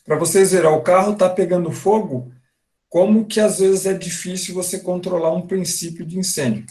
para vocês verem, ó, o carro está pegando fogo, como que às vezes é difícil você controlar um princípio de incêndio.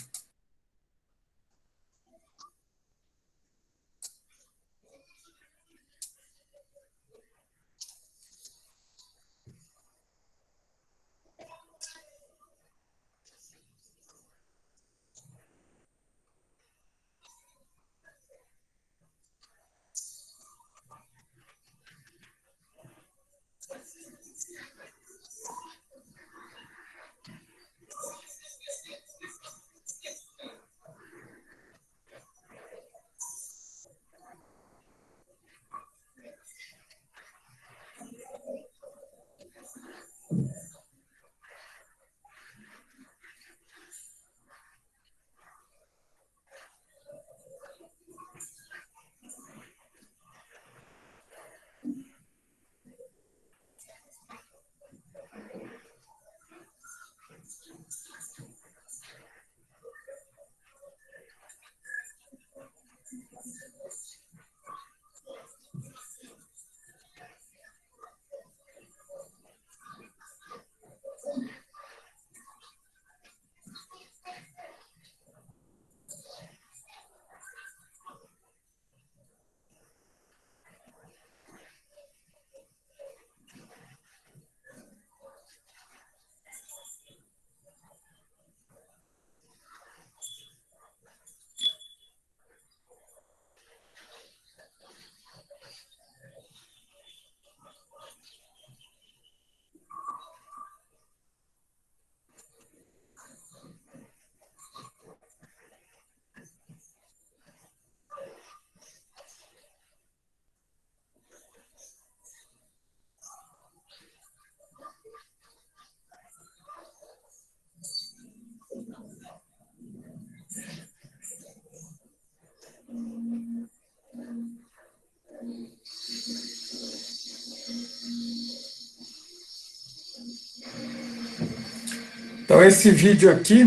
Então, esse vídeo aqui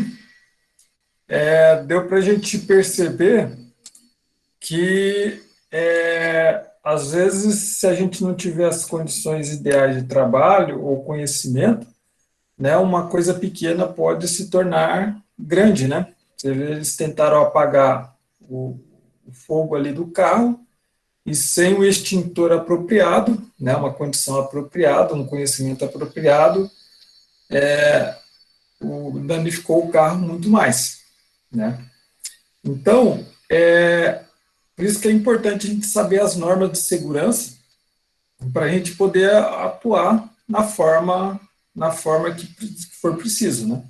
deu para a gente perceber que, às vezes, se a gente não tiver as condições ideais de trabalho ou conhecimento, né, uma coisa pequena pode se tornar grande, né? Eles tentaram apagar o fogo ali do carro e sem o extintor apropriado, né, uma condição apropriada, um conhecimento apropriado, danificou o carro muito mais, né? Então, por isso que é importante a gente saber as normas de segurança para a gente poder atuar na forma que for preciso, né?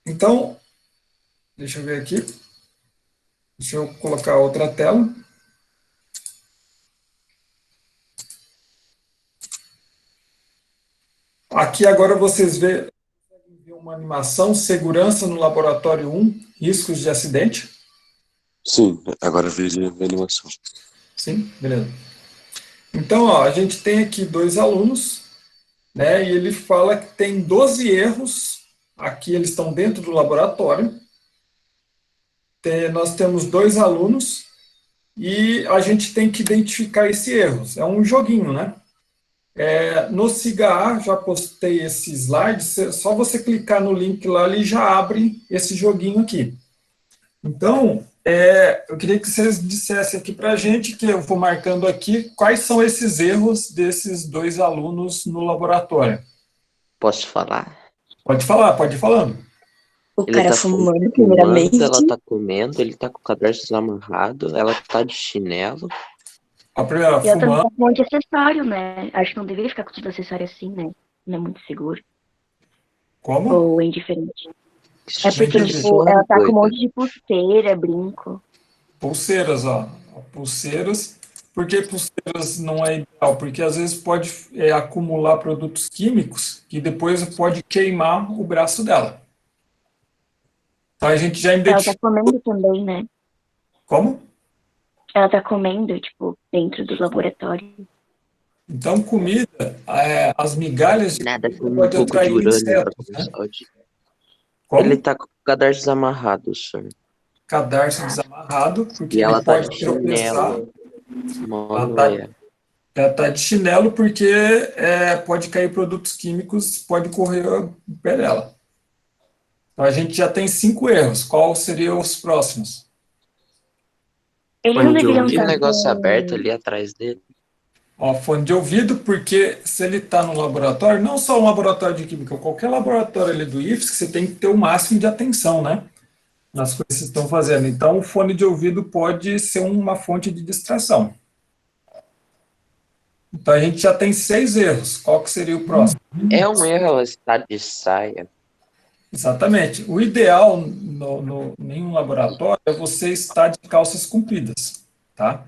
Então, deixa eu ver aqui. Deixa eu colocar outra tela. Aqui agora vocês veem uma animação, segurança no laboratório 1, riscos de acidente. Sim, agora vejo a animação. Sim, beleza. Então, ó, a gente tem aqui dois alunos, né, e ele fala que tem 12 erros, aqui eles estão dentro do laboratório, nós temos dois alunos, e a gente tem que identificar esses erros, é um joguinho, né? No SIGA, já postei esse slide, só você clicar no link lá, ele já abre esse joguinho aqui. Então, eu queria que vocês dissessem aqui para a gente, que eu vou marcando aqui, quais são esses erros desses dois alunos no laboratório. Posso falar? Pode falar, pode ir falando. O Ele cara tá fumando, fumando, primeiramente. ela tá comendo, ele tá com o cadarço desamarrado, ela tá de chinelo. A primeira, E eu também fumando. tô com um monte de acessório, né? Acho que não deveria ficar com tudo acessório assim, né? Não é muito seguro. Como? Ou é indiferente. É Não porque, entendi. tipo, ela tá com um monte de pulseira, brinco. Pulseiras, ó. Pulseiras. Por que pulseiras não é ideal? Porque às vezes pode acumular produtos químicos que depois pode queimar o braço dela. Então a gente já Ela tá identificou. comendo também, né? Como? Ela tá comendo, tipo, dentro do laboratório. Então, comida, as migalhas de Nada, comida com um pode pouco de atrair urânio insetos, pra né? saúde. Como? Ele tá com o cadarço desamarrado, senhor. Cadarço desamarrado, porque E ela ele tá pode de tropeçar. chinelo. Ela Mano, tá Ela está de chinelo porque pode cair produtos químicos, pode correr o pé dela. Então, a gente já tem 5 erros. Qual seriam os próximos? Eles não Fone de deveriam E o ouvido. estar negócio aberto com. ali atrás dele. Ó, fone de ouvido, porque se ele está no laboratório, não só um laboratório de química, qualquer laboratório ali do IFSC, você tem que ter o máximo de atenção, né? Nas coisas que vocês estão fazendo. Então, o fone de ouvido pode ser uma fonte de distração. Então, a gente já tem 6 erros. Qual que seria o próximo? É um erro ela estar de saia. Exatamente. O ideal em um laboratório é você estar de calças compridas, tá?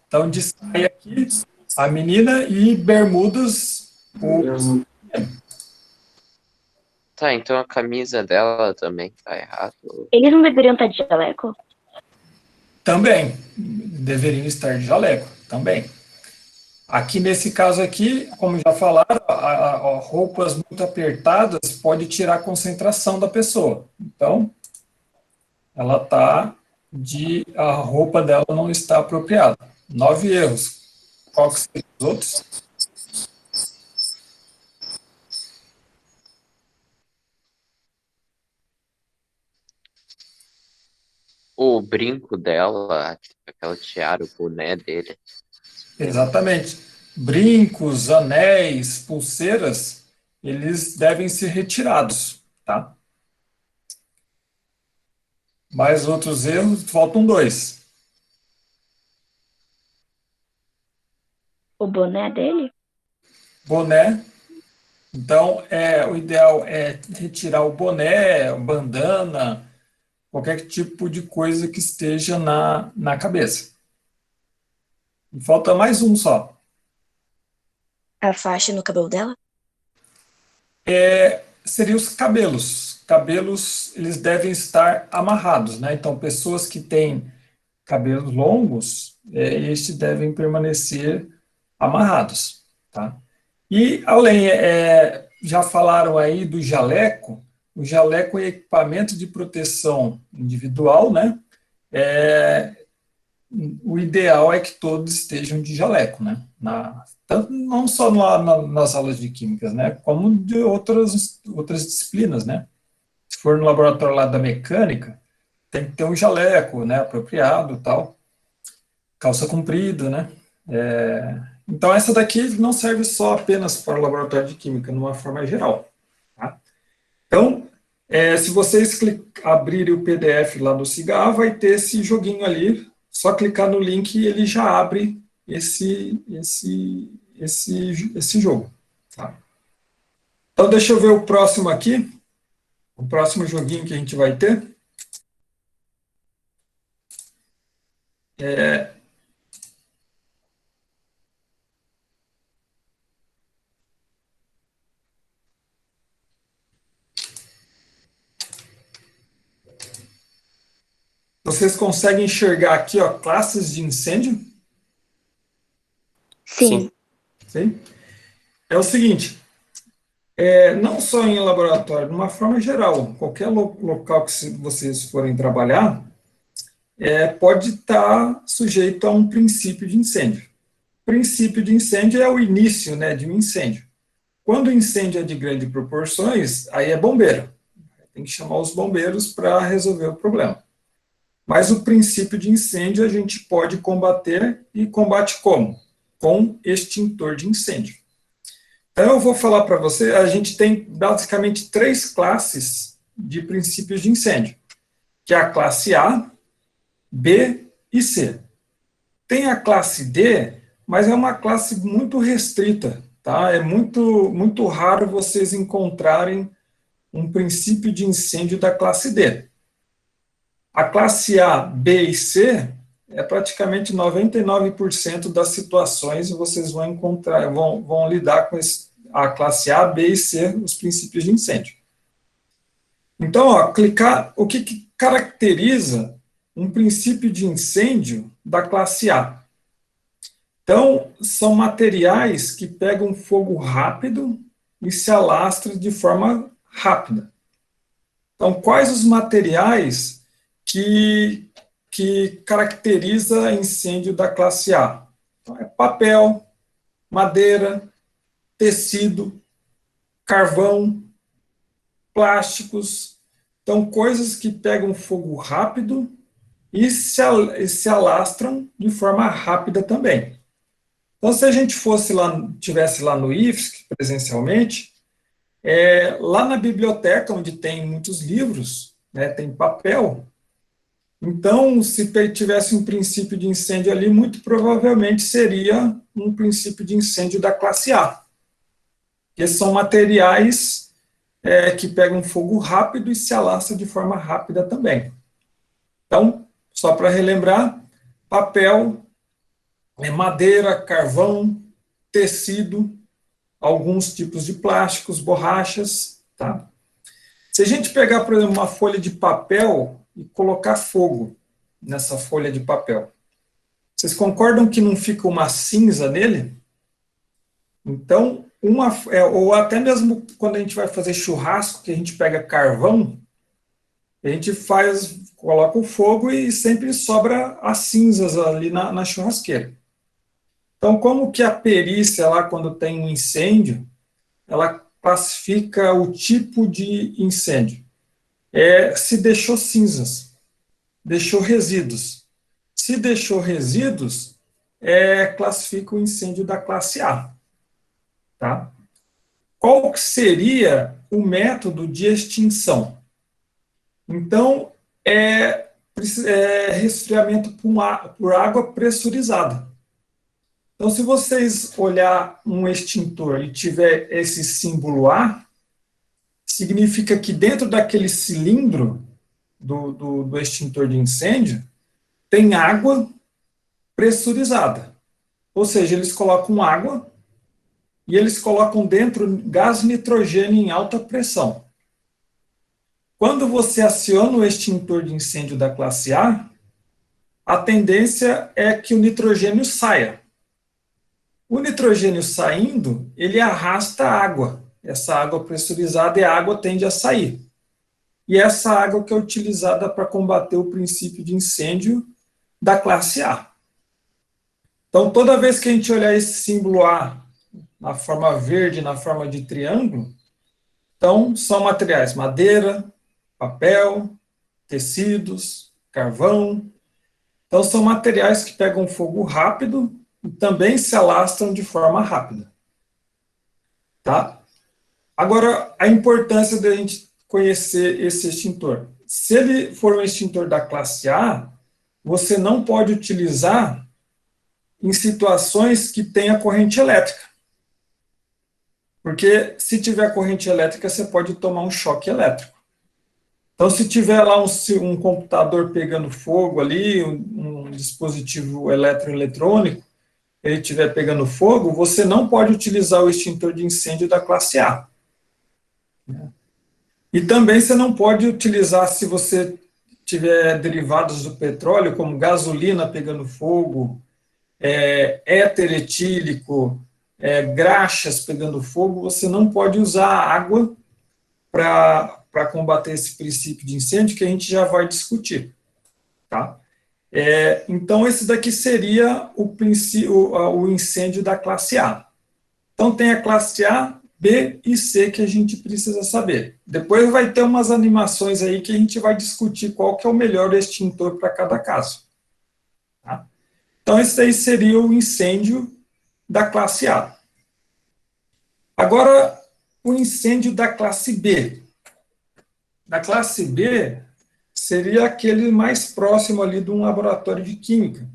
Então, de saia aqui, a menina e bermudas, o Tá, então a camisa dela também tá errado. Eles não deveriam estar de jaleco? também deveriam estar de jaleco, também. Aqui nesse caso aqui, como já falaram, roupas muito apertadas pode tirar a concentração da pessoa. Então, ela tá a roupa dela não está apropriada. 9 erros. Qual que seriam os outros? O brinco dela, aquela tiara, o boné dele. Exatamente. Brincos, anéis, pulseiras, eles devem ser retirados, tá? Mais outros erros, faltam 2. O boné dele? Boné. Então, o ideal é retirar o boné, bandana, qualquer tipo de coisa que esteja na cabeça. E falta mais um só. A faixa no cabelo dela? Seriam os cabelos. Cabelos, eles devem estar amarrados, né? Então, pessoas que têm cabelos longos, estes devem permanecer amarrados, tá? E, além, já falaram aí do jaleco. O jaleco é equipamento de proteção individual, né? É, o ideal é que todos estejam de jaleco, né? Tanto, não só nas aulas de químicas, né? Como de outras disciplinas, né? Se for no laboratório lá da mecânica, tem que ter um jaleco, né? Apropriado, tal, calça comprida, né? Então essa daqui não serve só apenas para o laboratório de química, numa forma geral, tá? Então, se vocês abrirem o PDF lá do CIGA, vai ter esse joguinho ali. Só clicar no link e ele já abre esse jogo. Tá? Então, deixa eu ver o próximo aqui. O próximo joguinho que a gente vai ter. Vocês conseguem enxergar aqui, ó, classes de incêndio? Sim. Sim? É o seguinte, não só em laboratório, de uma forma geral, qualquer local que vocês forem trabalhar, pode estar sujeito a um princípio de incêndio. O princípio de incêndio é o início, né, de um incêndio. Quando o incêndio é de grandes proporções, aí é bombeiro. Tem que chamar os bombeiros para resolver o problema. Mas o princípio de incêndio a gente pode combater, e combate como? Com extintor de incêndio. Então eu vou falar para você, a gente tem basicamente 3 classes de princípios de incêndio, que é a classe A, B e C. Tem a classe D, mas é uma classe muito restrita, tá? É muito raro vocês encontrarem um princípio de incêndio da classe D. A classe A, B e C é praticamente 99% das situações vocês vão encontrar, vão lidar com a classe A, B e C, os princípios de incêndio. Então, ó, o que caracteriza um princípio de incêndio da classe A? Então, são materiais que pegam fogo rápido e se alastram de forma rápida. Então, quais os materiais que caracteriza incêndio da classe A? Então, papel, madeira, tecido, carvão, plásticos. Então, coisas que pegam fogo rápido e se alastram de forma rápida também. Então, se a gente fosse lá, tivesse lá no IFSC presencialmente, lá na biblioteca, onde tem muitos livros, né, tem papel, então, se tivesse um princípio de incêndio ali, muito provavelmente seria um princípio de incêndio da classe A, que são materiais que pegam fogo rápido e se alastram de forma rápida também. Então, só para relembrar, papel, madeira, carvão, tecido, alguns tipos de plásticos, borrachas, tá? Se a gente pegar, por exemplo, uma folha de papel e colocar fogo nessa folha de papel, vocês concordam que não fica uma cinza nele? Então, ou até mesmo quando a gente vai fazer churrasco, que a gente pega carvão, a gente coloca o fogo e sempre sobra as cinzas ali na churrasqueira. Então, como que a perícia lá, quando tem um incêndio, ela classifica o tipo de incêndio? Se deixou cinzas, deixou resíduos. Se deixou resíduos, classifica o incêndio da classe A. Tá? Qual seria o método de extinção? Então, resfriamento por água pressurizada. Então, se vocês olhar um extintor e tiver esse símbolo A, significa que dentro daquele cilindro do extintor de incêndio tem água pressurizada. Ou seja, eles colocam água e eles colocam dentro gás nitrogênio em alta pressão. Quando você aciona o extintor de incêndio da classe a tendência é que o nitrogênio saia. O nitrogênio saindo, ele arrasta a água. Essa água pressurizada e a água tende a sair. E essa água que é utilizada para combater o princípio de incêndio da classe A. Então, toda vez que a gente olhar esse símbolo A na forma verde, na forma de triângulo, então são materiais madeira, papel, tecidos, carvão. Então, são materiais que pegam fogo rápido e também se alastram de forma rápida. Tá? Agora, a importância da gente conhecer esse extintor. Se ele for um extintor da classe A, você não pode utilizar em situações que tenha corrente elétrica. Porque se tiver corrente elétrica, você pode tomar um choque elétrico. Então, se tiver lá um computador pegando fogo ali, um dispositivo eletroeletrônico, ele estiver pegando fogo, você não pode utilizar o extintor de incêndio da classe A. E também você não pode utilizar, se você tiver derivados do petróleo, como gasolina pegando fogo, éter etílico, graxas pegando fogo, você não pode usar água para combater esse princípio de incêndio, que a gente já vai discutir. Tá? Então, esse daqui seria o incêndio da classe A. Então, tem a classe A, B e C que a gente precisa saber. Depois vai ter umas animações aí que a gente vai discutir qual que é o melhor extintor para cada caso. Tá? Então, esse aí seria o incêndio da classe A. Agora, o incêndio da classe B. Da classe B, seria aquele mais próximo ali de um laboratório de química,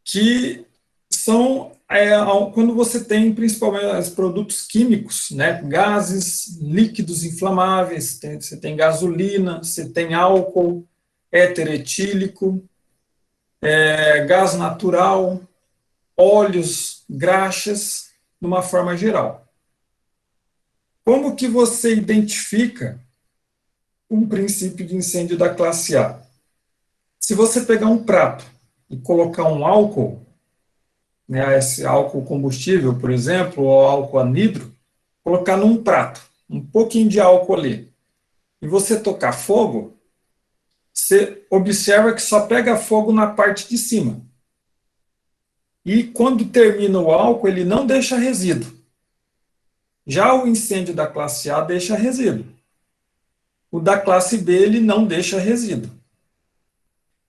que são quando você tem principalmente os produtos químicos, né, gases, líquidos inflamáveis, você tem gasolina, você tem álcool, éter etílico, gás natural, óleos, graxas, de uma forma geral. Como que você identifica um princípio de incêndio da classe A? Se você pegar um prato e colocar um álcool, né, esse álcool combustível, por exemplo, ou álcool anidro, colocar num prato, um pouquinho de álcool ali, e você tocar fogo, você observa que só pega fogo na parte de cima. e quando termina o álcool, ele não deixa resíduo. Já o incêndio da classe A deixa resíduo. O da classe B, ele não deixa resíduo.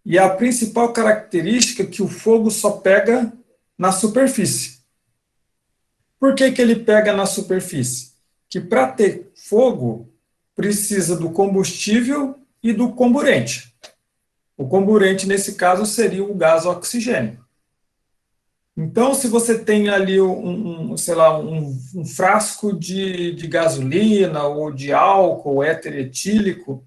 E a principal característica é que o fogo só pega na superfície. Por que ele pega na superfície? Que para ter fogo, precisa do combustível e do comburente. O comburente, nesse caso, seria o gás oxigênio. Então, se você tem ali sei lá, um frasco de gasolina ou de álcool, éter etílico,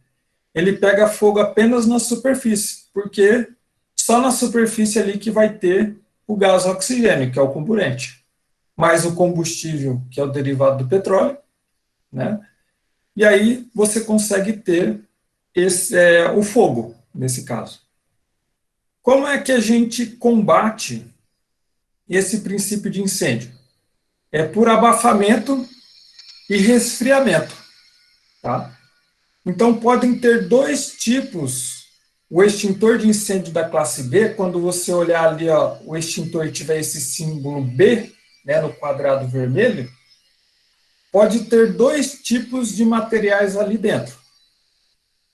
ele pega fogo apenas na superfície, porque só na superfície ali que vai ter o gás oxigênio, que é o comburente, mais o combustível, que é o derivado do petróleo, né? E aí você consegue ter o fogo, nesse caso. Como é que a gente combate esse princípio de incêndio? É por abafamento e resfriamento, tá? Então, podem ter dois tipos. O extintor de incêndio da classe B, quando você olhar ali, ó, o extintor e tiver esse símbolo B, né, no quadrado vermelho, pode ter dois tipos de materiais ali dentro.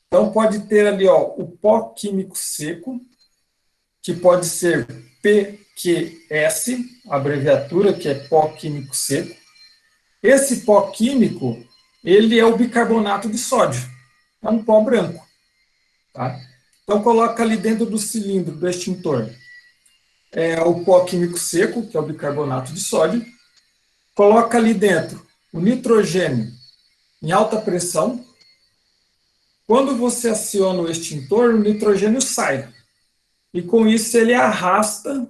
Então, pode ter ali, ó, o pó químico seco, que pode ser PQS, abreviatura, que é pó químico seco. Esse pó químico, ele é o bicarbonato de sódio. É um pó branco. Tá? Então, coloca ali dentro do cilindro do extintor o pó químico seco, que é o bicarbonato de sódio. Coloca ali dentro o nitrogênio em alta pressão. Quando você aciona o extintor, o nitrogênio sai. E com isso ele arrasta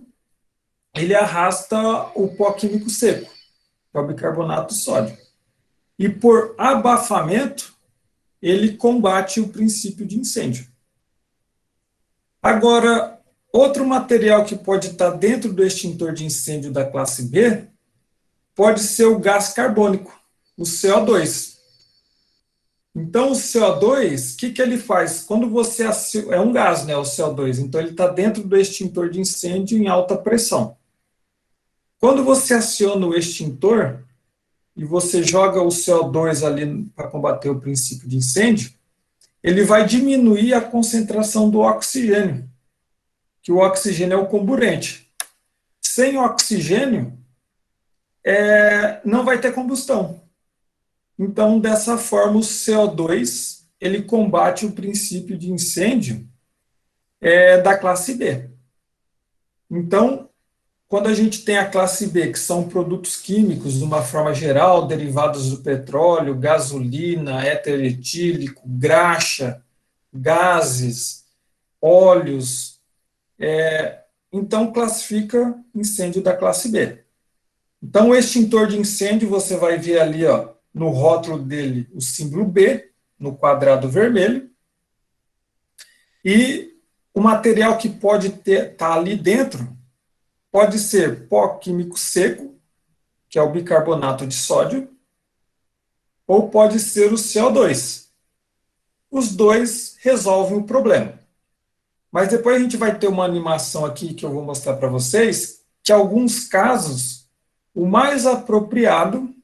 o pó químico seco, que é o bicarbonato de sódio. E por abafamento, ele combate o princípio de incêndio. Agora, outro material que pode estar dentro do extintor de incêndio da classe B pode ser o gás carbônico, o CO2. Então, o CO2, o que ele faz? Quando você é um gás, né, o CO2, então ele está dentro do extintor de incêndio em alta pressão. Quando você aciona o extintor e você joga o CO2 ali para combater o princípio de incêndio, ele vai diminuir a concentração do oxigênio, que o oxigênio é o comburente. Sem oxigênio, não vai ter combustão. Então, dessa forma, o CO2 ele combate o princípio de incêndio da classe B. Então, quando a gente tem a classe B, que são produtos químicos, de uma forma geral, derivados do petróleo, gasolina, éter etílico, graxa, gases, óleos, então classifica incêndio da classe B. Então, o extintor de incêndio, você vai ver ali, ó, no rótulo dele, o símbolo B, no quadrado vermelho, e o material que pode estar ali dentro pode ser pó químico seco, que é o bicarbonato de sódio, ou pode ser o CO2. Os dois resolvem o problema. Mas depois a gente vai ter uma animação aqui que eu vou mostrar para vocês, que em alguns casos, o mais apropriado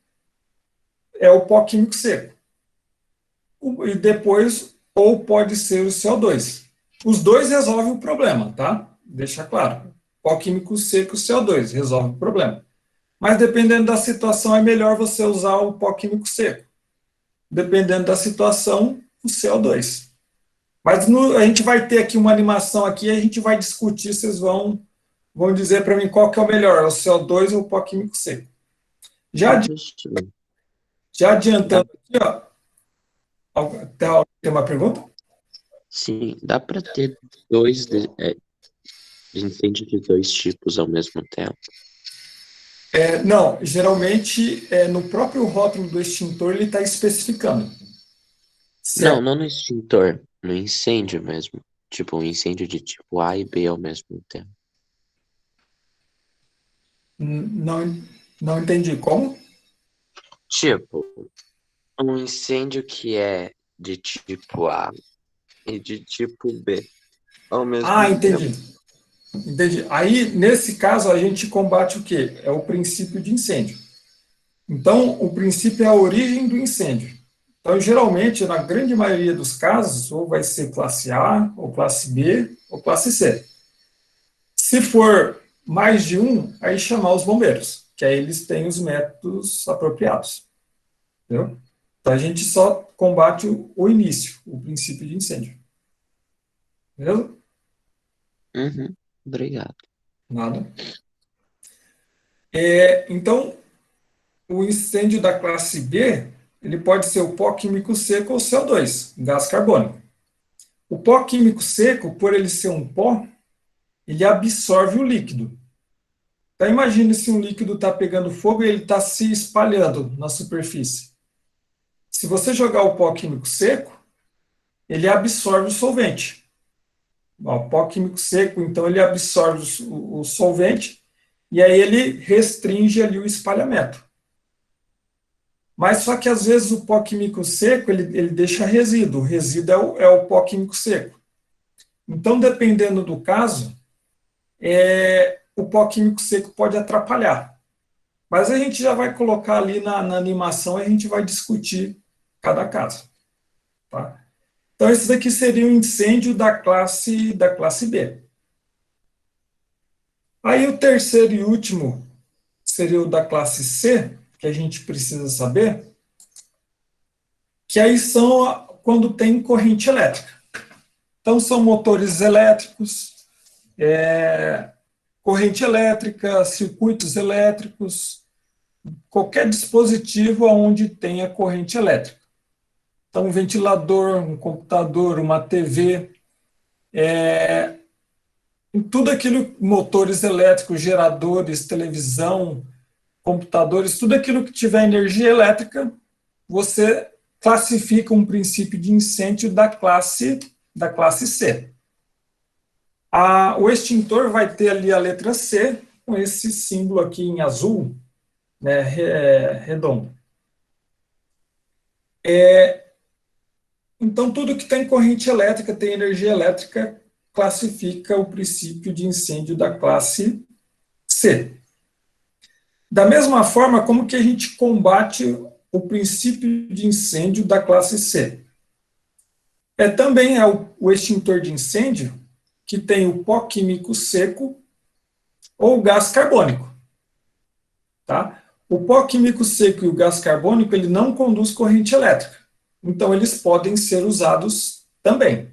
é o pó químico seco. E depois, ou pode ser o CO2. Os dois resolvem o problema, tá? Deixa claro. Pó químico seco e CO2 resolve o problema. Mas dependendo da situação, é melhor você usar o pó químico seco. Dependendo da situação, o CO2. Mas a gente vai ter aqui uma animação aqui e a gente vai discutir, vocês vão dizer para mim qual que é o melhor, o CO2 ou o pó químico seco. Já adiantando aqui, ó, tem uma pergunta? Sim, dá para ter dois incêndio de dois tipos ao mesmo tempo. Não, geralmente no próprio rótulo do extintor ele está especificando. Não, não no extintor, no incêndio mesmo. Tipo, um incêndio de tipo A e B ao mesmo tempo. Não entendi. Como? Tipo, um incêndio que é de tipo A e de tipo B ao mesmo tempo. Entendi. Entendi. Aí, nesse caso, a gente combate o quê? É o princípio de incêndio. Então, o princípio é a origem do incêndio. Então, geralmente, na grande maioria dos casos, ou vai ser classe A, ou classe B, ou classe C. Se for mais de um, aí chamar os bombeiros, que aí eles têm os métodos apropriados. Entendeu? Então, a gente só combate o início, o princípio de incêndio. Beleza? Uhum. Obrigado. Nada. Então, o incêndio da classe B, ele pode ser o pó químico seco ou CO2, gás carbônico. O pó químico seco, por ele ser um pó, ele absorve o líquido. Então, imagine se um líquido está pegando fogo e ele está se espalhando na superfície. Se você jogar o pó químico seco, ele absorve o solvente. O pó químico seco, então, ele absorve o solvente e aí ele restringe ali o espalhamento. Mas só que, às vezes, o pó químico seco, ele deixa resíduo. O resíduo é o pó químico seco. Então, dependendo do caso, o pó químico seco pode atrapalhar. Mas a gente já vai colocar ali na animação e a gente vai discutir cada caso. Tá? Então, esse daqui seria o incêndio da classe B. Aí, o terceiro e último seria o da classe C, que a gente precisa saber, que aí são quando tem corrente elétrica. Então, são motores elétricos, corrente elétrica, circuitos elétricos, qualquer dispositivo onde tenha corrente elétrica. Então, um ventilador, um computador, uma TV, tudo aquilo, motores elétricos, geradores, televisão, computadores, tudo aquilo que tiver energia elétrica, você classifica um princípio de incêndio da classe C. O extintor vai ter ali a letra C, com esse símbolo aqui em azul, né, redondo. Então, tudo que tem corrente elétrica, tem energia elétrica, classifica o princípio de incêndio da classe C. Da mesma forma, como que a gente combate o princípio de incêndio da classe C? Também é o extintor de incêndio que tem o pó químico seco ou o gás carbônico. Tá? O pó químico seco e o gás carbônico, ele não conduz corrente elétrica. Então, eles podem ser usados também.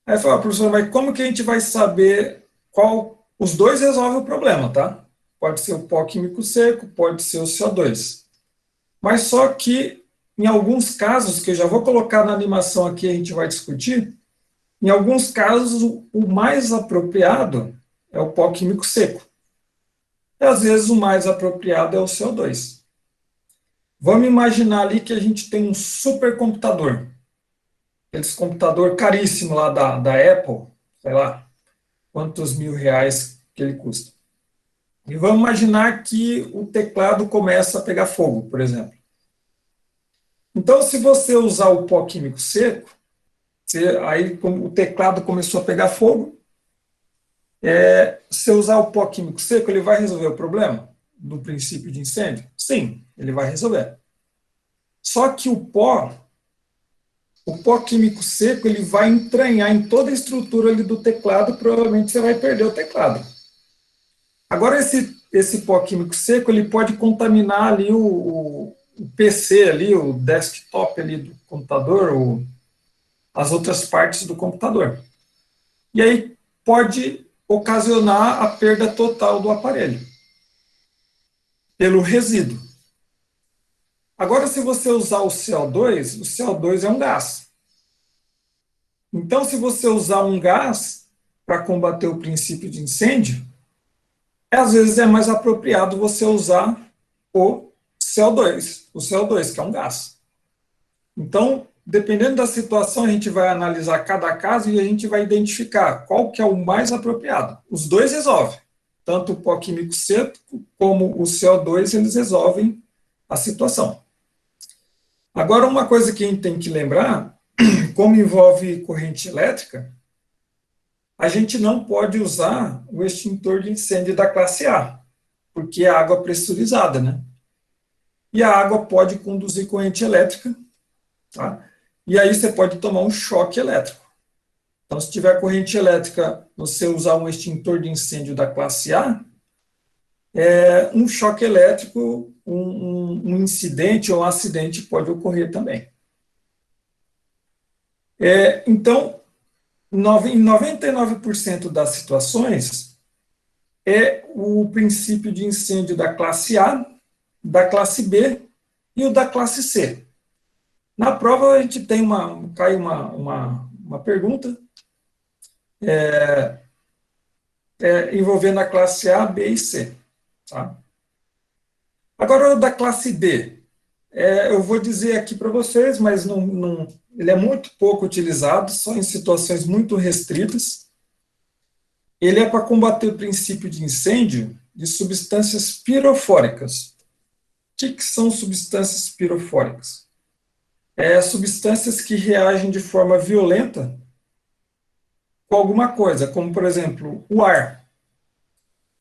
Aí fala, professor, mas como que a gente vai saber qual... Os dois resolvem o problema, tá? Pode ser o pó químico seco, pode ser o CO2. Mas só que, em alguns casos, que eu já vou colocar na animação aqui, a gente vai discutir, em alguns casos, o mais apropriado é o pó químico seco. E, às vezes, o mais apropriado é o CO2. Vamos imaginar ali que a gente tem um supercomputador. Aqueles computador caríssimo lá da Apple, sei lá, quantos R$ 1.000 que ele custa. E vamos imaginar que o teclado começa a pegar fogo, por exemplo. Então, se você usar o pó químico seco, aí o teclado começou a pegar fogo, se usar o pó químico seco, ele vai resolver o problema do princípio de incêndio? Sim, ele vai resolver. Só que o pó químico seco, ele vai entranhar em toda a estrutura ali do teclado, provavelmente você vai perder o teclado. Agora, esse pó químico seco, ele pode contaminar ali o PC ali, o desktop ali do computador, as outras partes do computador. E aí pode ocasionar a perda total do aparelho, pelo resíduo. Agora, se você usar o CO2 é um gás. Então, se você usar um gás para combater o princípio de incêndio, às vezes é mais apropriado você usar o CO2, que é um gás. Então, dependendo da situação, a gente vai analisar cada caso e a gente vai identificar qual que é o mais apropriado. Os dois resolvem. Tanto o pó químico seco como o CO2, eles resolvem a situação. Agora, uma coisa que a gente tem que lembrar, como envolve corrente elétrica, a gente não pode usar o extintor de incêndio da classe A, porque é água pressurizada, né? E a água pode conduzir corrente elétrica, tá? E aí você pode tomar um choque elétrico. Então, se tiver corrente elétrica, você usar um extintor de incêndio da classe A, um choque elétrico, um incidente ou um acidente pode ocorrer também. Então, em 99% das situações, é o princípio de incêndio da classe A, da classe B e o da classe C. Na prova, a gente tem cai uma pergunta envolvendo a classe A, B e C. Tá? Agora, o da classe D, eu vou dizer aqui para vocês, mas ele é muito pouco utilizado, só em situações muito restritas. Ele é para combater o princípio de incêndio de substâncias pirofóricas. O que são substâncias pirofóricas? Substâncias que reagem de forma violenta com alguma coisa, como, por exemplo, o ar.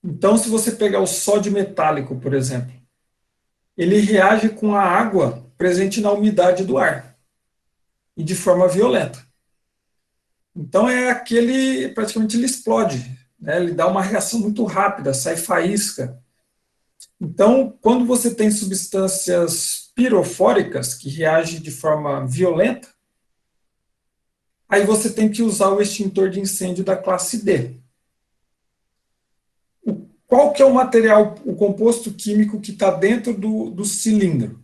Então, se você pegar o sódio metálico, por exemplo, ele reage com a água presente na umidade do ar, e de forma violenta. Então, praticamente ele explode, né? Ele dá uma reação muito rápida, sai faísca. Então, quando você tem substâncias pirofóricas que reagem de forma violenta, aí você tem que usar o extintor de incêndio da classe D. Qual que é o material, o composto químico que está dentro do cilindro?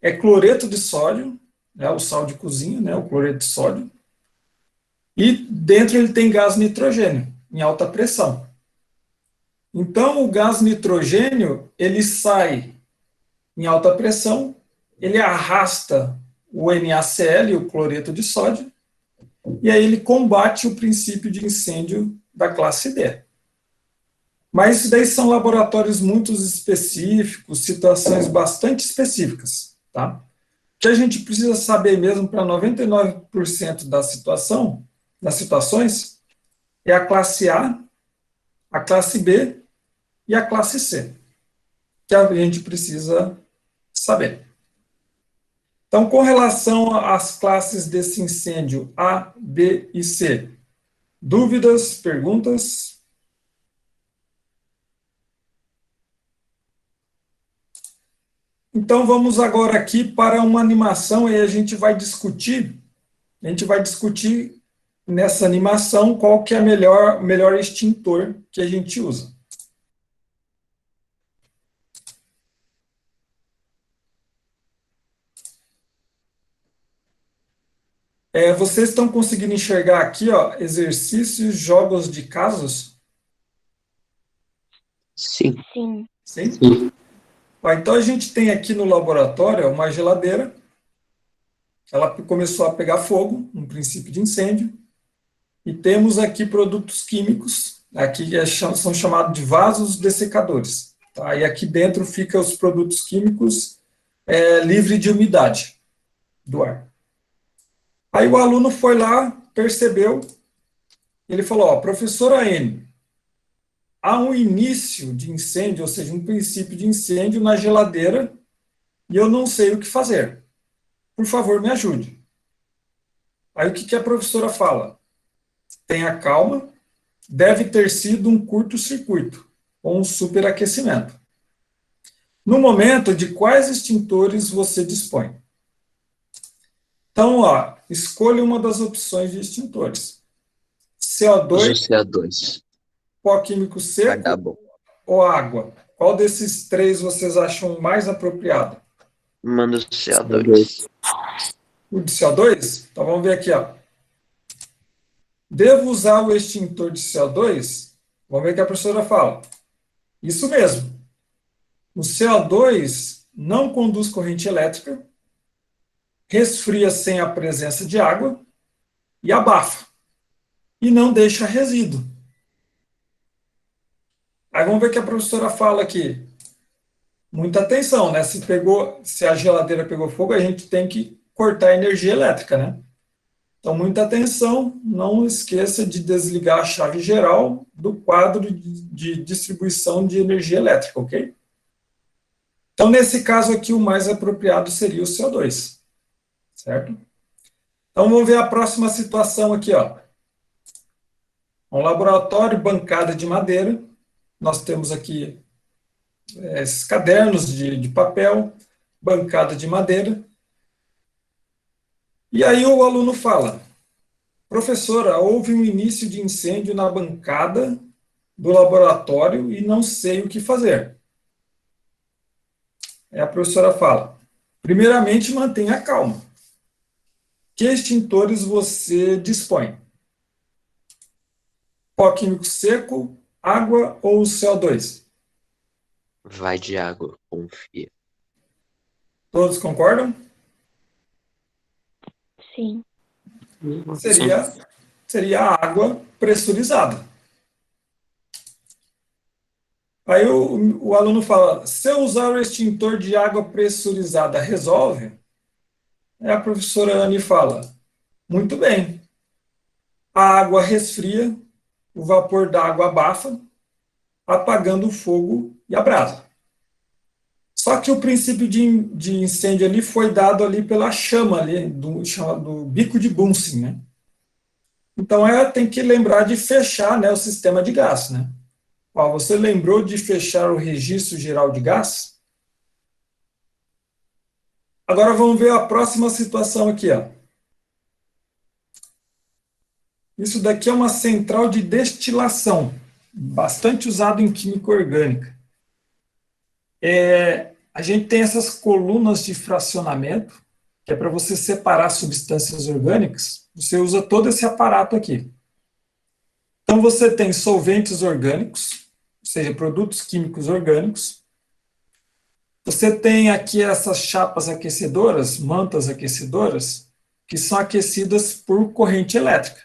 É cloreto de sódio, né, o sal de cozinha, né, o cloreto de sódio, e dentro ele tem gás nitrogênio, em alta pressão. Então, o gás nitrogênio, ele sai em alta pressão, ele arrasta o NaCl, o cloreto de sódio, e aí ele combate o princípio de incêndio da classe D. Mas isso daí são laboratórios muito específicos, situações bastante específicas, tá? O que a gente precisa saber mesmo para 99% das situações, é a classe classe B e a classe C, que a gente precisa saber. Então, com relação às classes desse incêndio A, B e C, dúvidas, perguntas? Então, vamos agora aqui para uma animação e a gente vai discutir nessa animação qual que é o melhor extintor que a gente usa. Vocês estão conseguindo enxergar aqui, ó, exercícios, jogos de casos? Sim. Sim. Sim? Sim. Então, a gente tem aqui no laboratório uma geladeira, ela começou a pegar fogo, um princípio de incêndio, e temos aqui produtos químicos, aqui são chamados de vasos dessecadores. Tá? E aqui dentro ficam os produtos químicos livre de umidade do ar. Aí o aluno foi lá, percebeu, ele falou, ó, professora N, há um início de incêndio, ou seja, um princípio de incêndio na geladeira, e eu não sei o que fazer. Por favor, me ajude. Aí o que a professora fala? Tenha calma, deve ter sido um curto-circuito, ou um superaquecimento. No momento, de quais extintores você dispõe? Então, ó, escolha uma das opções de extintores. CO2, CO2. pó químico seco ou água? Qual desses três vocês acham mais apropriado? Manda o CO2. O de CO2? Então vamos ver aqui, ó. Devo usar o extintor de CO2? Vamos ver o que a professora fala. Isso mesmo. O CO2 não conduz corrente elétrica, resfria sem a presença de água e abafa. E não deixa resíduo. Aí vamos ver o que a professora fala aqui. Muita atenção, né? Se a geladeira pegou fogo, a gente tem que cortar a energia elétrica, né? Então, muita atenção, não esqueça de desligar a chave geral do quadro de distribuição de energia elétrica, ok? Então, nesse caso aqui, o mais apropriado seria o CO2, certo? Então, vamos ver a próxima situação aqui, ó. Um laboratório, bancada de madeira. Nós temos aqui esses cadernos de papel, bancada de madeira. E aí o aluno fala: professora, houve um início de incêndio na bancada do laboratório e não sei o que fazer. Aí a professora fala: primeiramente, mantenha calma. Que extintores você dispõe? Pó químico seco, água ou CO2? Vai de água, confia. Todos concordam? Sim. Seria a água pressurizada. Aí o aluno fala: se eu usar o extintor de água pressurizada, resolve? Aí a professora Anne fala: muito bem. A água resfria, o vapor da água abafa, apagando o fogo e a brasa. Só que o princípio de incêndio ali foi dado ali pela chama ali, do bico de Bunsen, né? Então, tem que lembrar de fechar, né, o sistema de gás, né? Ó, você lembrou de fechar o registro geral de gás? Agora vamos ver a próxima situação aqui, ó. Isso daqui é uma central de destilação, bastante usado em química orgânica. A gente tem essas colunas de fracionamento, que é para você separar substâncias orgânicas. Você usa todo esse aparato aqui. Então, você tem solventes orgânicos, ou seja, produtos químicos orgânicos. Você tem aqui essas chapas aquecedoras, mantas aquecedoras, que são aquecidas por corrente elétrica.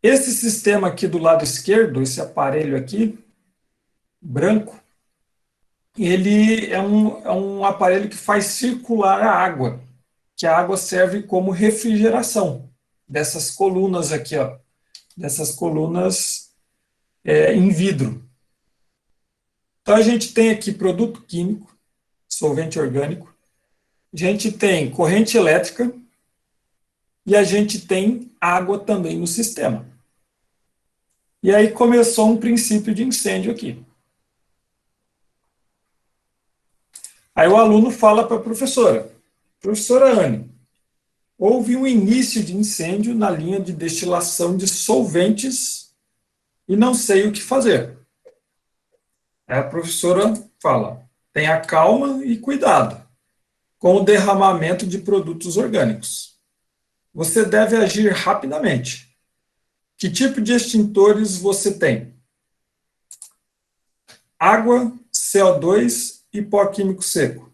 Esse sistema aqui do lado esquerdo, esse aparelho aqui, branco, ele é um aparelho que faz circular a água, que a água serve como refrigeração dessas colunas aqui, ó, dessas colunas em vidro. Então, a gente tem aqui produto químico, solvente orgânico, a gente tem corrente elétrica e a gente tem água também no sistema. E aí começou um princípio de incêndio aqui. Aí o aluno fala para a professora: professora Anne, houve um início de incêndio na linha de destilação de solventes e não sei o que fazer. Aí a professora fala: tenha calma e cuidado com o derramamento de produtos orgânicos. Você deve agir rapidamente. Que tipo de extintores você tem? Água, CO2 e pó químico seco.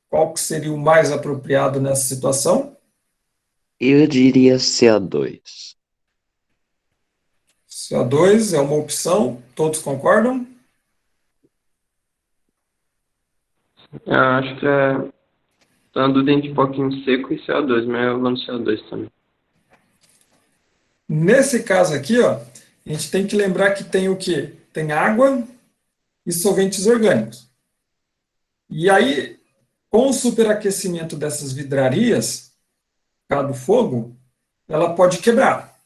Qual que seria o mais apropriado nessa situação? Eu diria CO2. CO2 é uma opção, todos concordam? Eu acho que ando dentro de pouquinho seco e CO2, mas eu vou no CO2 também. Nesse caso aqui, ó, a gente tem que lembrar que tem o quê? Tem água e solventes orgânicos. E aí, com o superaquecimento dessas vidrarias, por causa do fogo, ela pode quebrar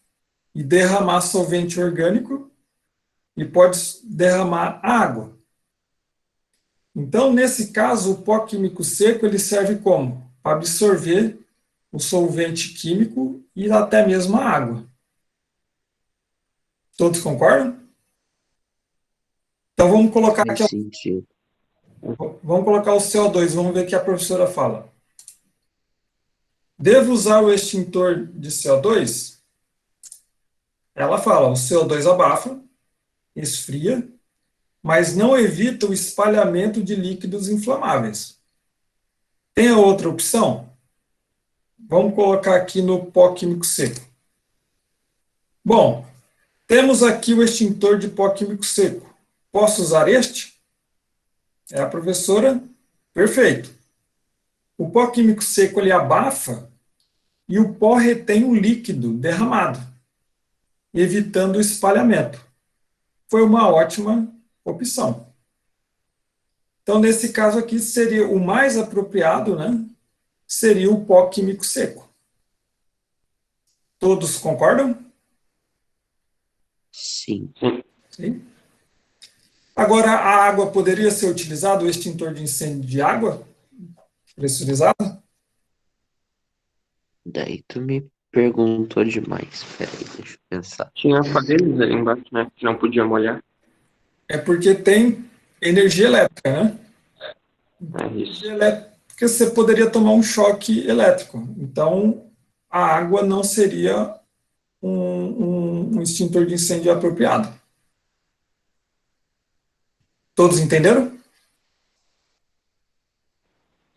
e derramar solvente orgânico e pode derramar água. Então, nesse caso, o pó químico seco ele serve como? Para absorver o solvente químico e até mesmo a água. Todos concordam? Então, vamos colocar aqui, Faz sentido. vamos colocar o CO2, vamos ver o que a professora fala. Devo usar o extintor de CO2? Ela fala: o CO2 abafa, esfria, mas não evita o espalhamento de líquidos inflamáveis. Tem a outra opção? Vamos colocar aqui no pó químico seco. Bom, temos aqui o extintor de pó químico seco. Posso usar este? É a professora? Perfeito. O pó químico seco ele abafa e o pó retém o líquido derramado, evitando o espalhamento. Foi uma ótima opção. Então, nesse caso aqui, seria o mais apropriado, né? Seria o pó químico seco. Todos concordam? Sim. Sim. Agora, a água poderia ser utilizada, o extintor de incêndio de água pressurizado? Daí tu me perguntou demais. Peraí, deixa eu pensar. Tinha aparelhos ali embaixo, né? Que não podia molhar. É porque tem energia elétrica, né? É isso. Energia elétrica, você poderia tomar um choque elétrico. Então, a água não seria um extintor de incêndio apropriado. Todos entenderam?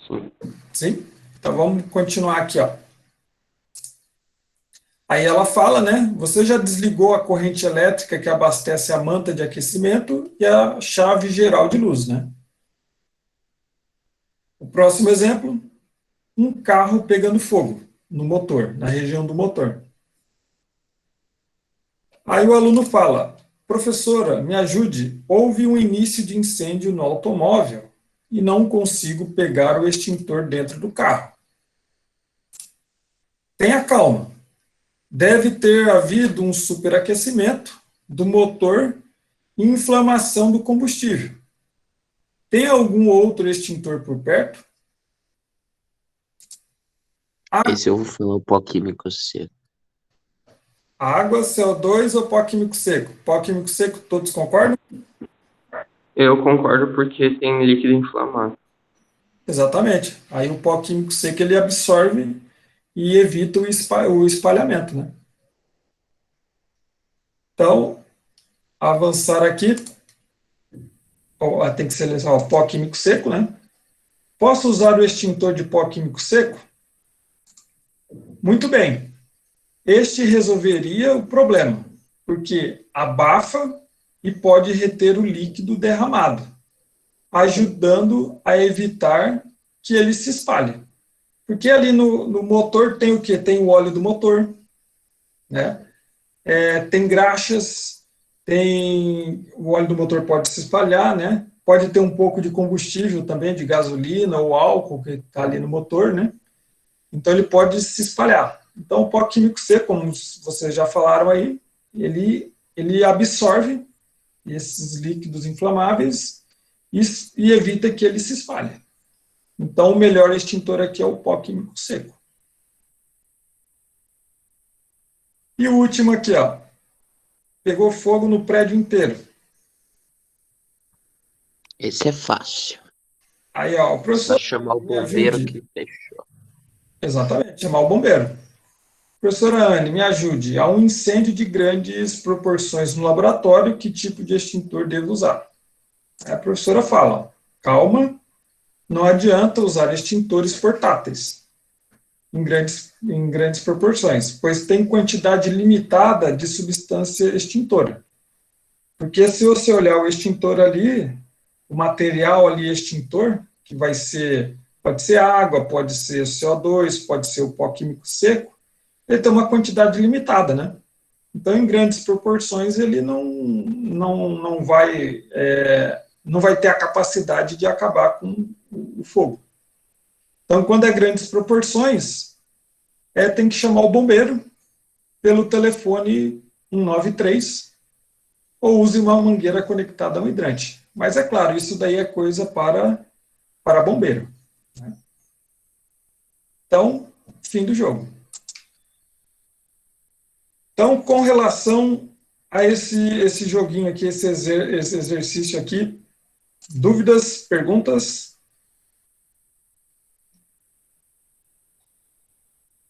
Sim. Sim? Então vamos continuar aqui, ó. Aí ela fala, né? Você já desligou a corrente elétrica que abastece a manta de aquecimento e a chave geral de luz, né? O próximo exemplo, um carro pegando fogo no motor, na região do motor. Aí o aluno fala, professora, me ajude, houve um início de incêndio no automóvel e não consigo pegar o extintor dentro do carro. Tenha calma. Deve ter havido um superaquecimento do motor e inflamação do combustível. Tem algum outro extintor por perto? Esse eu vou falar o pó químico seco. Água, CO2 ou pó químico seco? Pó químico seco, todos concordam? Eu concordo porque tem líquido inflamável. Exatamente. Aí o pó químico seco ele absorve e evita o espalhamento, né? Então, avançar aqui, tem que selecionar o pó químico seco, né? Posso usar o extintor de pó químico seco? Muito bem. Este resolveria o problema, porque abafa e pode reter o líquido derramado, ajudando a evitar que ele se espalhe. Porque ali no motor tem o quê? Tem o óleo do motor, né? Tem graxas, o óleo do motor pode se espalhar, né? Pode ter um pouco de combustível também, de gasolina ou álcool que está ali no motor, né? Então ele pode se espalhar. Então o pó químico seco, como vocês já falaram aí, ele absorve esses líquidos inflamáveis e evita que ele se espalhe. Então o melhor extintor aqui é o pó químico seco. E o último aqui, ó. Pegou fogo no prédio inteiro. Esse é fácil. Aí, ó, o Só professor chamar o me bombeiro ajude. que fechou. Exatamente, chamar o bombeiro. Professora Anne, me ajude. Há um incêndio de grandes proporções no laboratório, que tipo de extintor devo usar? Aí a professora fala, calma, não adianta usar extintores portáteis em grandes proporções, pois tem quantidade limitada de substância extintora. Porque se você olhar o extintor ali, o material ali extintor, que pode ser água, pode ser CO2, pode ser o pó químico seco, ele tem uma quantidade limitada, né? Então, em grandes proporções, ele não vai ter a capacidade de acabar com o fogo. Então, quando é grandes proporções, tem que chamar o bombeiro pelo telefone 193 ou use uma mangueira conectada a um hidrante. Mas, é claro, isso daí é coisa para bombeiro, né? Então, fim do jogo. Então, com relação a esse joguinho aqui, esse exercício aqui, dúvidas, perguntas?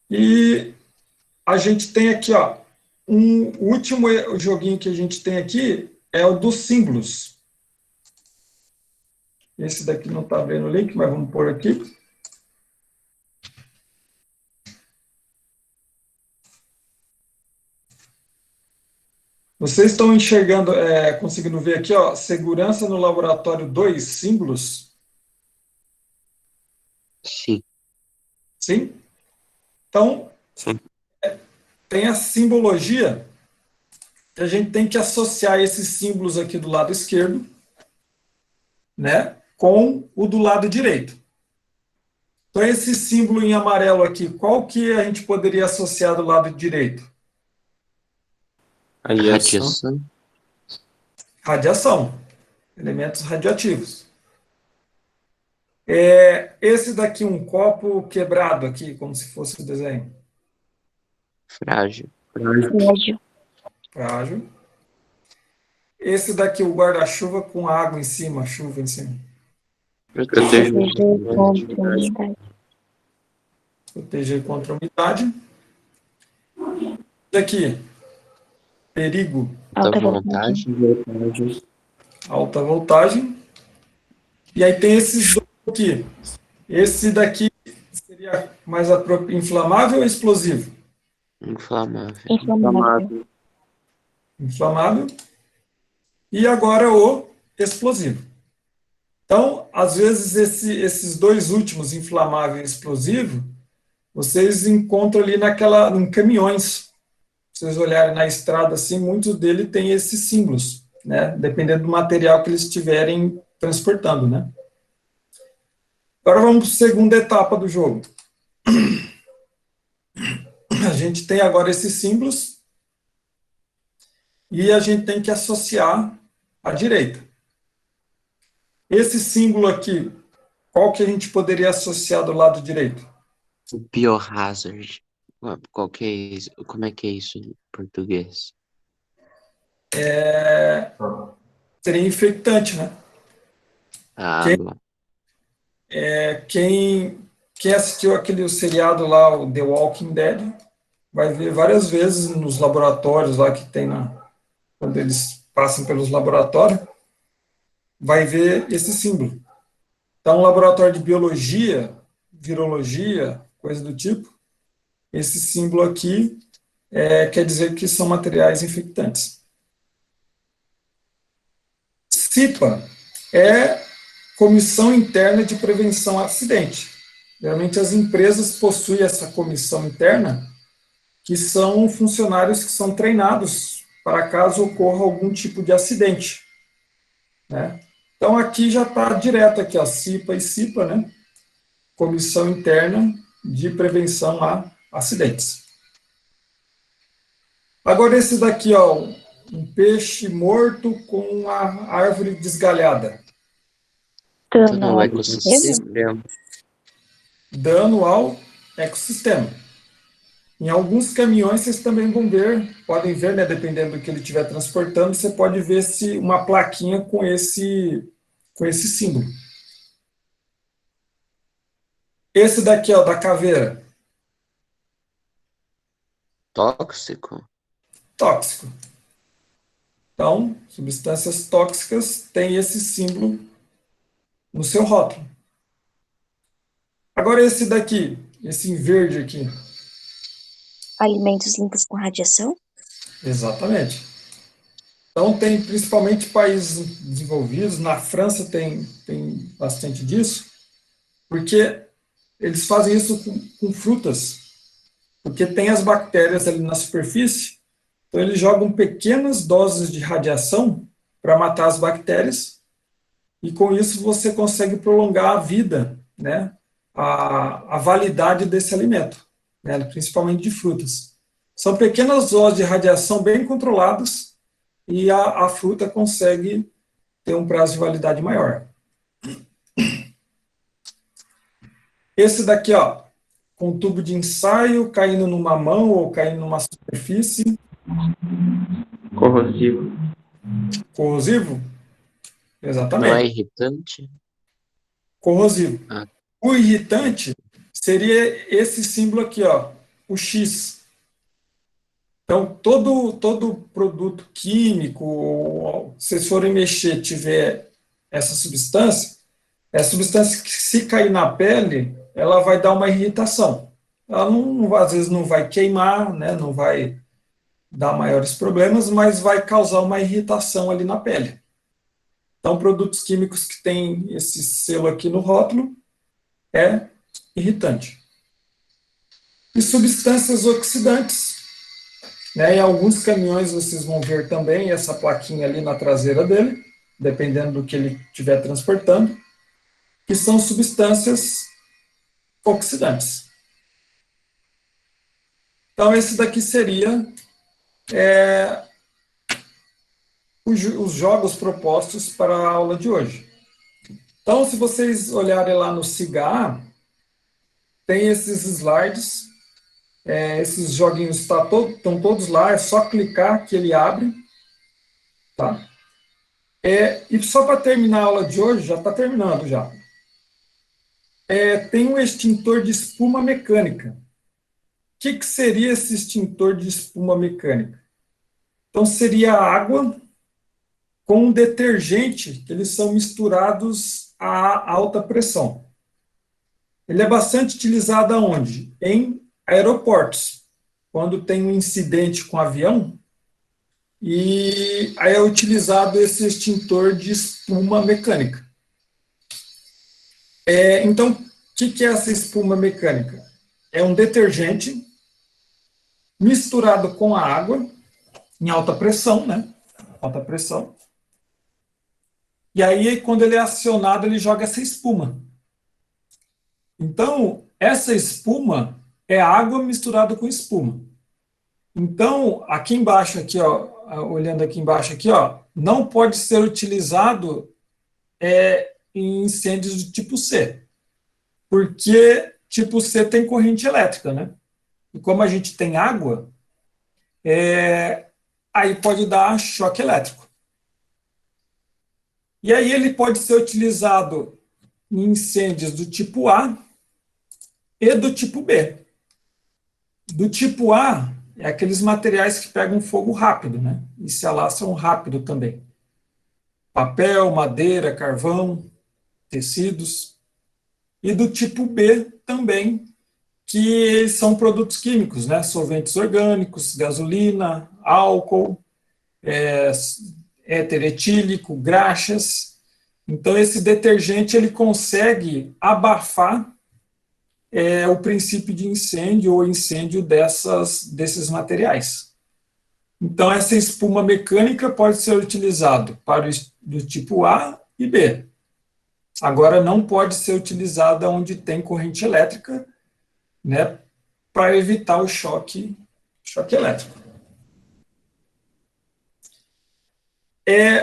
E a gente tem aqui, ó, o último joguinho que a gente tem aqui é o dos símbolos. Esse daqui não está vendo o link, mas vamos pôr aqui. Vocês estão enxergando, conseguindo ver aqui, ó, segurança no laboratório 2, símbolos? Sim. Sim? Então, Sim. Tem a simbologia, que a gente tem que associar esses símbolos aqui do lado esquerdo, né, com o do lado direito. Então, esse símbolo em amarelo aqui, qual que a gente poderia associar do lado direito? Radiação. Radiação, elementos radioativos. Esse daqui, um copo quebrado aqui, como se fosse o desenho. Frágil. Médio. Frágil. Esse daqui, o guarda-chuva com água em cima, chuva em cima. Proteger Proteger contra a umidade. Proteger contra a umidade. Daqui, perigo, Alta Alta voltagem. voltagem. alta voltagem. E aí tem esses dois aqui. Esse daqui seria mais inflamável ou explosivo? Inflamável. Inflamável. Inflamável. E agora o explosivo. Então, às vezes, esses dois últimos, inflamável e explosivo, vocês encontram ali em caminhões. Se vocês olharem na estrada, assim, muitos deles têm esses símbolos, né? Dependendo do material que eles estiverem transportando, né? Agora vamos para a segunda etapa do jogo. A gente tem agora esses símbolos e a gente tem que associar à direita. Esse símbolo aqui, qual que a gente poderia associar do lado direito? Biohazard. Qual que é isso? Como é que é isso em português? Seria infectante, né? Água. Quem assistiu aquele seriado lá, o The Walking Dead, vai ver várias vezes nos laboratórios lá que tem quando eles passam pelos laboratórios, vai ver esse símbolo. Então, um laboratório de biologia, virologia, coisa do tipo, esse símbolo aqui quer dizer que são materiais infectantes. CIPA é Comissão Interna de Prevenção a Acidente. Geralmente as empresas possuem essa comissão interna, que são funcionários que são treinados para caso ocorra algum tipo de acidente, né? Então aqui já está direto aqui, ó, CIPA e CIPA, né? Comissão Interna de Prevenção a Acidentes. Agora esse daqui, ó, um peixe morto com a árvore desgalhada. Dano ao ecossistema? ecossistema. Dano ao ecossistema. Em alguns caminhões vocês também podem ver, né, dependendo do que ele estiver transportando, você pode ver uma plaquinha com esse símbolo. Esse daqui, ó, da caveira, Tóxico. tóxico. Então, substâncias tóxicas têm esse símbolo no seu rótulo. Agora esse daqui, esse em verde aqui. Alimentos limpos com radiação? Exatamente. Então, tem principalmente países desenvolvidos, na França tem bastante disso, porque eles fazem isso com frutas, porque tem as bactérias ali na superfície, então eles jogam pequenas doses de radiação para matar as bactérias, e com isso você consegue prolongar a vida, né, a validade desse alimento, né, principalmente de frutas. São pequenas doses de radiação bem controladas, e a fruta consegue ter um prazo de validade maior. Esse daqui, ó, com tubo de ensaio, caindo numa mão ou caindo numa superfície. corrosivo. Corrosivo? Não é Exatamente. irritante? Corrosivo. Ah. O irritante seria esse símbolo aqui, ó, o X. Então, todo produto químico, ou, se vocês forem mexer, tiver essa substância, é a substância que, se cair na pele, ela vai dar uma irritação. Ela às vezes não vai queimar, né, não vai dar maiores problemas, mas vai causar uma irritação ali na pele. Então, produtos químicos que têm esse selo aqui no rótulo é irritante. e substâncias oxidantes, né? Em alguns caminhões vocês vão ver também essa plaquinha ali na traseira dele, dependendo do que ele estiver transportando, que são substâncias oxidantes. Então, esse daqui seria os jogos propostos para a aula de hoje. Então, se vocês olharem lá no SIGA, tem esses slides, esses joguinhos estão todos lá, é só clicar que ele abre. Tá? E só para terminar a aula de hoje, já está terminando já. Tem um extintor de espuma mecânica. O que seria esse extintor de espuma mecânica? Então, seria água com um detergente, que eles são misturados a alta pressão. Ele é bastante utilizado aonde? Em aeroportos. Quando tem um incidente com avião, e aí é utilizado esse extintor de espuma mecânica. Então, o que é essa espuma mecânica? É um detergente misturado com a água, em alta pressão, né? Alta pressão. E aí, quando ele é acionado, ele joga essa espuma. Então, essa espuma é água misturada com espuma. Então, aqui embaixo, aqui, ó, olhando aqui embaixo, aqui, ó, não pode ser utilizado em incêndios do tipo C, porque tipo C tem corrente elétrica, né? E como a gente tem água, aí pode dar choque elétrico. E aí ele pode ser utilizado em incêndios do tipo A e do tipo B. Do tipo A é aqueles materiais que pegam fogo rápido, né? E se alastram rápido também. Papel, madeira, carvão, tecidos. E do tipo B também, que são produtos químicos, né? Solventes orgânicos, gasolina, álcool, éter etílico, graxas. Então, esse detergente ele consegue abafar o princípio de incêndio ou incêndio desses materiais. Então, essa espuma mecânica pode ser utilizada para do tipo A e B. Agora, não pode ser utilizada onde tem corrente elétrica, né, para evitar o choque elétrico.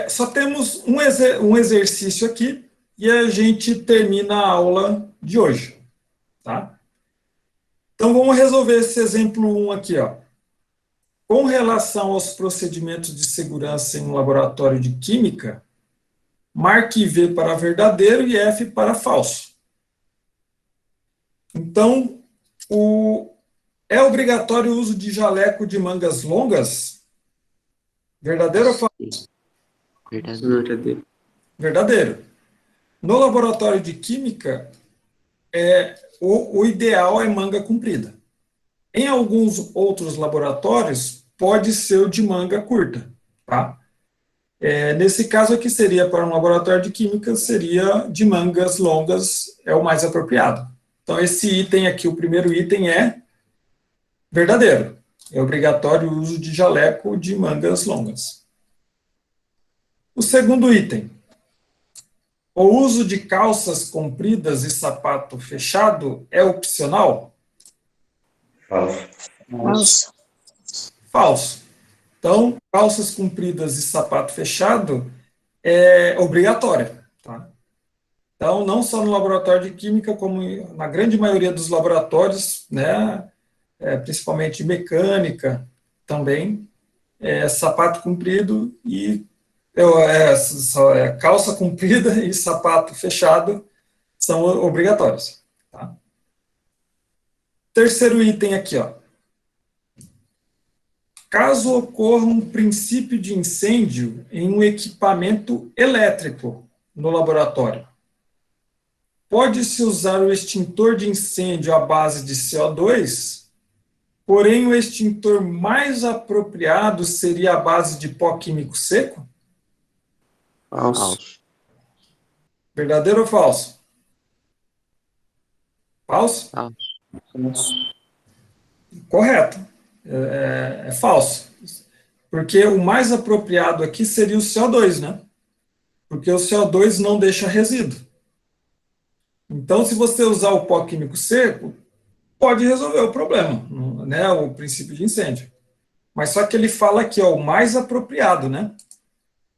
Só temos um exercício aqui e a gente termina a aula de hoje. Tá? Então, vamos resolver esse exemplo 1 aqui. Ó. Com relação aos procedimentos de segurança em um laboratório de química, marque V para verdadeiro e F para falso. Então, é obrigatório o uso de jaleco de mangas longas? Verdadeiro ou falso? Verdadeiro. Verdadeiro. No laboratório de química, o ideal é manga comprida. Em alguns outros laboratórios, pode ser o de manga curta. Tá? Nesse caso aqui seria para um laboratório de química, seria de mangas longas, é o mais apropriado. Então, esse item aqui, o primeiro item é verdadeiro. É obrigatório o uso de jaleco de mangas longas. O segundo item. O uso de calças compridas e sapato fechado é opcional? Falso. Falso. Então, calças compridas e sapato fechado é obrigatório. Tá? Então, não só no laboratório de química, como na grande maioria dos laboratórios, né, principalmente mecânica também, sapato comprido e calça comprida e sapato fechado são obrigatórios. Tá? Terceiro item aqui, ó. Caso ocorra um princípio de incêndio em um equipamento elétrico no laboratório, pode-se usar o extintor de incêndio à base de CO2, porém o extintor mais apropriado seria a base de pó químico seco? Falso. Verdadeiro ou falso? Falso? Falso. Falso. Correto. É falso. Porque o mais apropriado aqui seria o CO2, né? Porque o CO2 não deixa resíduo. Então, se você usar o pó químico seco, pode resolver o problema, né? O princípio de incêndio. Mas só que ele fala aqui, ó, o mais apropriado, né?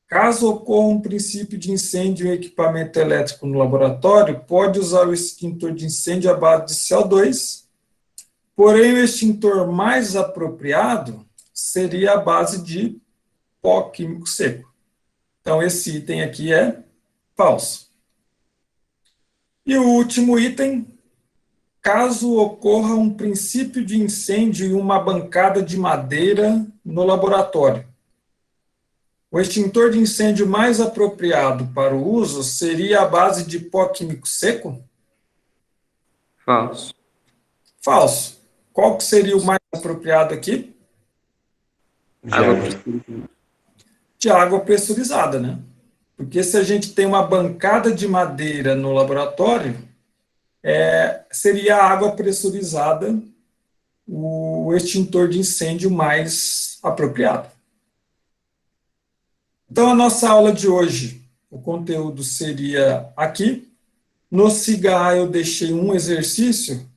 Caso ocorra um princípio de incêndio em equipamento elétrico no laboratório, pode usar o extintor de incêndio à base de CO2, porém o extintor mais apropriado seria a base de pó químico seco. Então, esse item aqui é falso. E o último item, caso ocorra um princípio de incêndio em uma bancada de madeira no laboratório, o extintor de incêndio mais apropriado para o uso seria a base de pó químico seco? Falso. Falso. Qual que seria o mais apropriado aqui? Água Já. pressurizada. De água pressurizada, né? Porque se a gente tem uma bancada de madeira no laboratório, seria a água pressurizada o extintor de incêndio mais apropriado. Então, a nossa aula de hoje, o conteúdo seria aqui. No Siga eu deixei um exercício